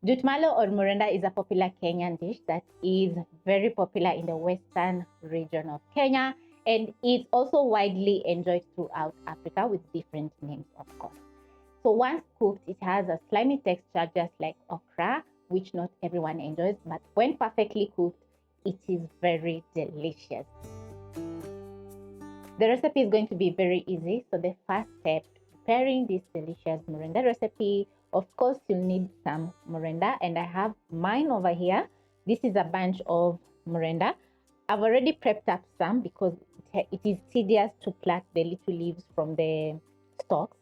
Jute mallow or Mrenda is a popular Kenyan dish that is very popular in the western region of Kenya, and it's also widely enjoyed throughout Africa with different names, of course. So once cooked, it has a slimy texture just like okra, which not everyone enjoys, but when perfectly cooked, it is very delicious. The recipe is going to be very easy. So the first step, preparing this delicious Mrenda recipe, of course, you'll need some Mrenda, and I have mine over here. This is a bunch of Mrenda. I've already prepped up some because it is tedious to pluck the little leaves from the stalks.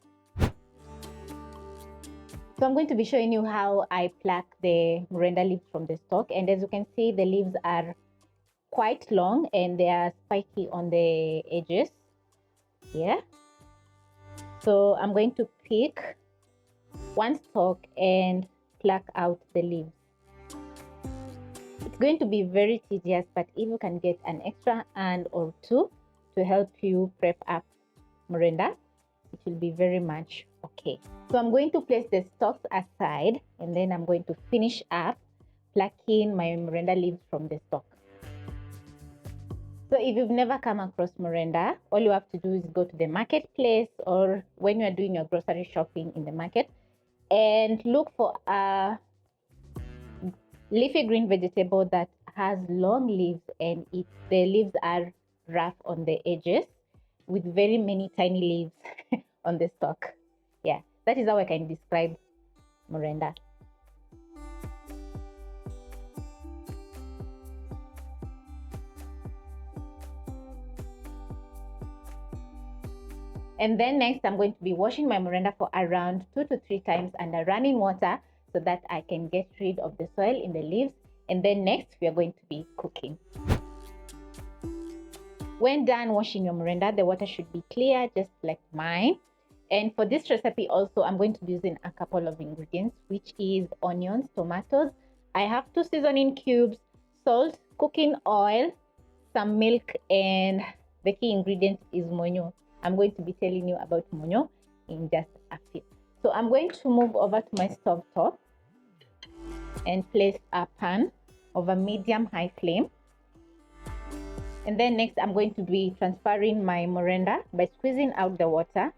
So I'm going to be showing you how I pluck the Mrenda leaves from the stalk, and as you can see, the leaves are quite long and they are spiky on the edges. Yeah. So I'm going to pick one stalk and pluck out the leaves. It's going to be very tedious, but if you can get an extra hand or two to help you prep up Mrenda, it will be very much okay. So I'm going to place the stalks aside, and then I'm going to finish up plucking my Mrenda leaves from the stalk. So if you've never come across Mrenda, all you have to do is go to the marketplace, or when you are doing your grocery shopping in the market, and look for a leafy green vegetable that has long leaves, and the leaves are rough on the edges with very many tiny leaves on the stalk. Yeah, that is how I can describe Mrenda. And then next, I'm going to be washing my Mrenda for around 2 to 3 times under running water so that I can get rid of the soil in the leaves. And then next, we are going to be cooking. When done washing your Mrenda, the water should be clear, just like mine. And for this recipe also, I'm going to be using a couple of ingredients, which is onions, tomatoes. I have 2 seasoning cubes, salt, cooking oil, some milk, and the key ingredient is Munyu. I'm going to be telling you about Munyu in just a few. So I'm going to move over to my stove top and place a pan over medium-high flame. And then next, I'm going to be transferring my Mrenda by squeezing out the water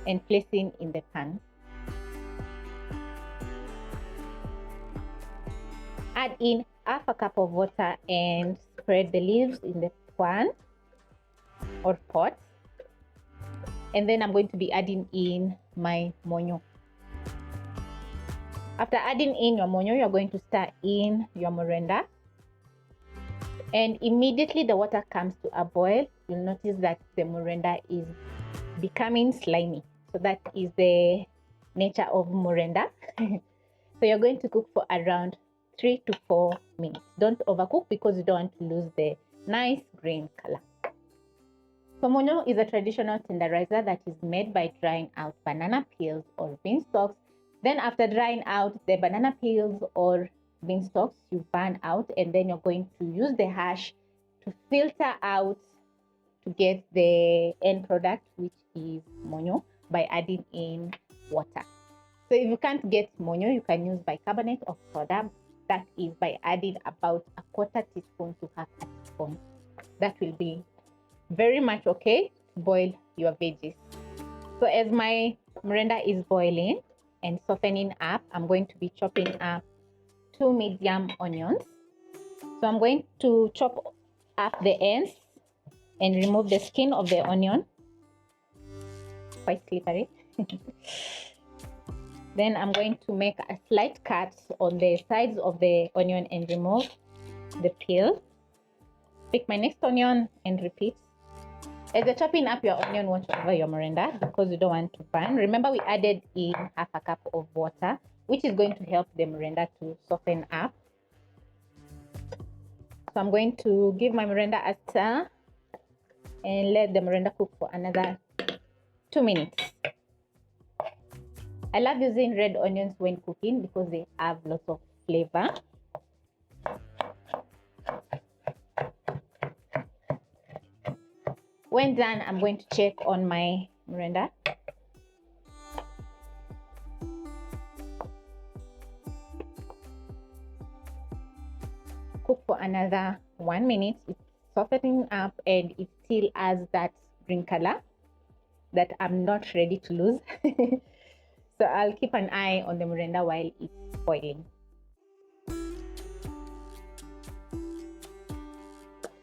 and placing in the pan. Add in half a cup of water and spread the leaves in the pan or pot. And then I'm going to be adding in my Munyu. After adding in your Munyu, you're going to stir in your Mrenda. And immediately the water comes to a boil, you'll notice that the Mrenda is becoming slimy. So that is the nature of Mrenda. So you're going to cook for around 3 to 4 minutes. Don't overcook because you don't want to lose the nice green color. So Munyu is a traditional tenderizer that is made by drying out banana peels or bean stalks. Then after drying out the banana peels or bean stalks, you burn out, and then you're going to use the hash to filter out to get the end product, which is Munyu, by adding in water. So if you can't get Munyu, you can use bicarbonate of soda. That is by adding about a quarter teaspoon to half a teaspoon. That will be very much okay to boil your veggies. So as my Mrenda is boiling and softening up, I'm going to be chopping up 2 medium onions. So I'm going to chop up the ends and remove the skin of the onion. Quite slippery. Then I'm going to make a slight cut on the sides of the onion and remove the peel. Pick my next onion and repeat. As you're chopping up your onion, watch over your Mrenda because you don't want to burn. Remember, we added in half a cup of water, which is going to help the Mrenda to soften up. So I'm going to give my Mrenda a stir and let the Mrenda cook for another 2 minutes. I love using red onions when cooking because they have lots of flavor. When done, I'm going to check on my Mrenda. cook for another 1 minute. It's softening up and it still has that green color that I'm not ready to lose. So I'll keep an eye on the Mrenda while it's boiling.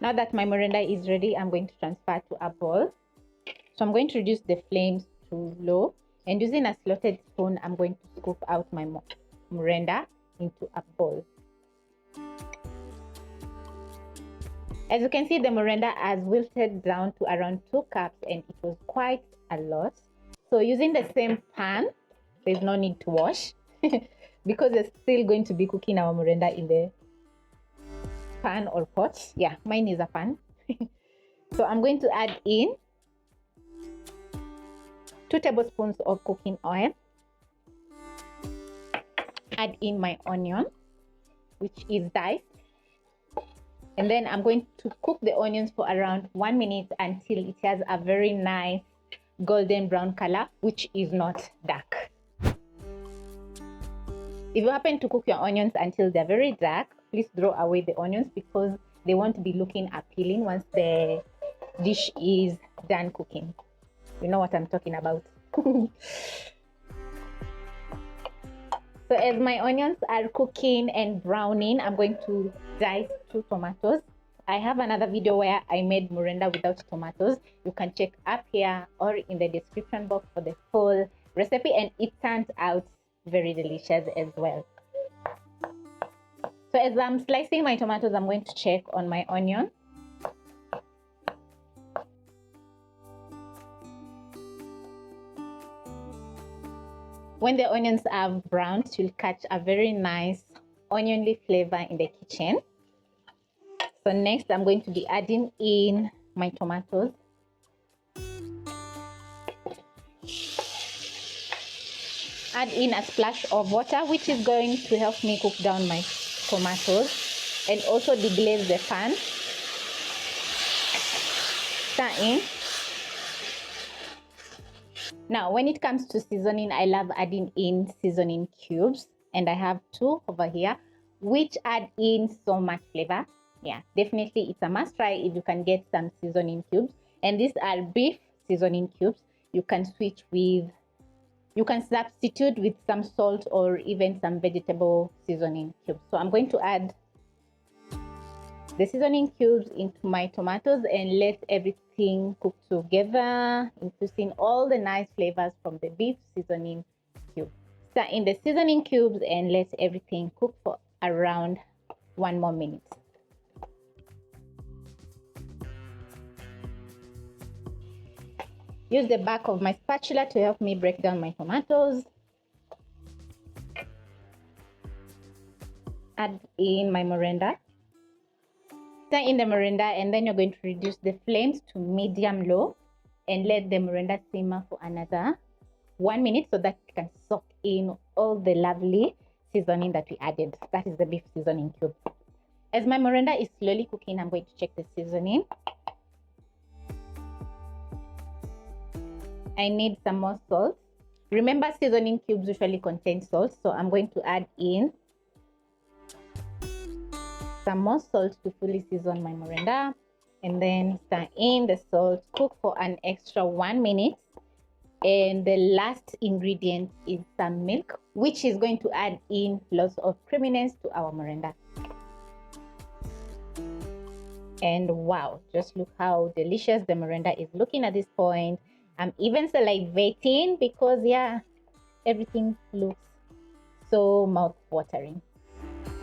Now that my Mrenda is ready, I'm going to transfer to a bowl. So I'm going to reduce the flames to low, and using a slotted spoon, I'm going to scoop out my Mrenda into a bowl. As you can see, the Mrenda has wilted down to around 2 cups, and it was quite a lot. So using the same pan, there's no need to wash because we're still going to be cooking our Mrenda in the pan or pot. Yeah, mine is a pan. So I'm going to add in 2 tablespoons of cooking oil. Add in my onion, which is diced. And then I'm going to cook the onions for around 1 minute until it has a very nice golden brown color, which is not dark. If you happen to cook your onions until they're very dark, please throw away the onions because they won't be looking appealing once the dish is done cooking. You know what I'm talking about. So as my onions are cooking and browning, I'm going to dice 2 tomatoes. I have another video where I made Mrenda without tomatoes. You can check up here or in the description box for the full recipe, and it turns out very delicious as well. So as I'm slicing my tomatoes, I'm going to check on my onion. When the onions are browned, you'll catch a very nice onionly flavor in the kitchen. So next, I'm going to be adding in my tomatoes. Add in a splash of water, which is going to help me cook down my tomatoes and also deglaze the pan. Stir in. Now, when it comes to seasoning, I love adding in seasoning cubes, and I have 2 over here, which add in so much flavor. Yeah, definitely it's a must try if you can get some seasoning cubes. And these are beef seasoning cubes. You can substitute with some salt or even some vegetable seasoning cubes. So I'm going to add the seasoning cubes into my tomatoes and let everything cook together, infusing all the nice flavors from the beef seasoning cube. Stir in the seasoning cubes and let everything cook for around 1 more minute. Use the back of my spatula to help me break down my tomatoes. Add in my Mrenda. Stir in the Mrenda, and then you're going to reduce the flames to medium-low and let the Mrenda simmer for another 1 minute so that it can soak in all the lovely seasoning that we added. That is the beef seasoning cube. As my Mrenda is slowly cooking, I'm going to check the seasoning. I need some more salt. Remember, seasoning cubes usually contain salt, so I'm going to add in some more salt to fully season my Mrenda, and then stir in the salt. Cook for an extra 1 minute, and the last ingredient is some milk, which is going to add in lots of creaminess to our Mrenda. And wow, just look how delicious the Mrenda is looking at this point. I'm even salivating because yeah, everything looks so mouth-watering.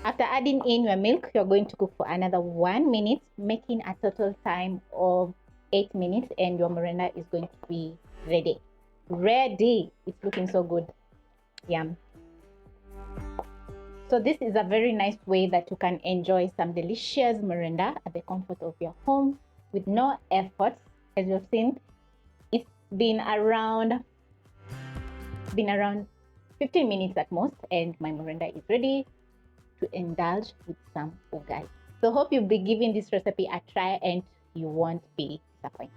After adding in your milk, you're going to cook for another 1 minute, making a total time of 8 minutes, and your Mrenda is going to be ready. Ready! It's looking so good. Yum. So this is a very nice way that you can enjoy some delicious Mrenda at the comfort of your home with no effort. As you've seen, it's been around 15 minutes at most, and my Mrenda is ready to indulge with some ugali. So hope you'll be giving this recipe a try and you won't be disappointed.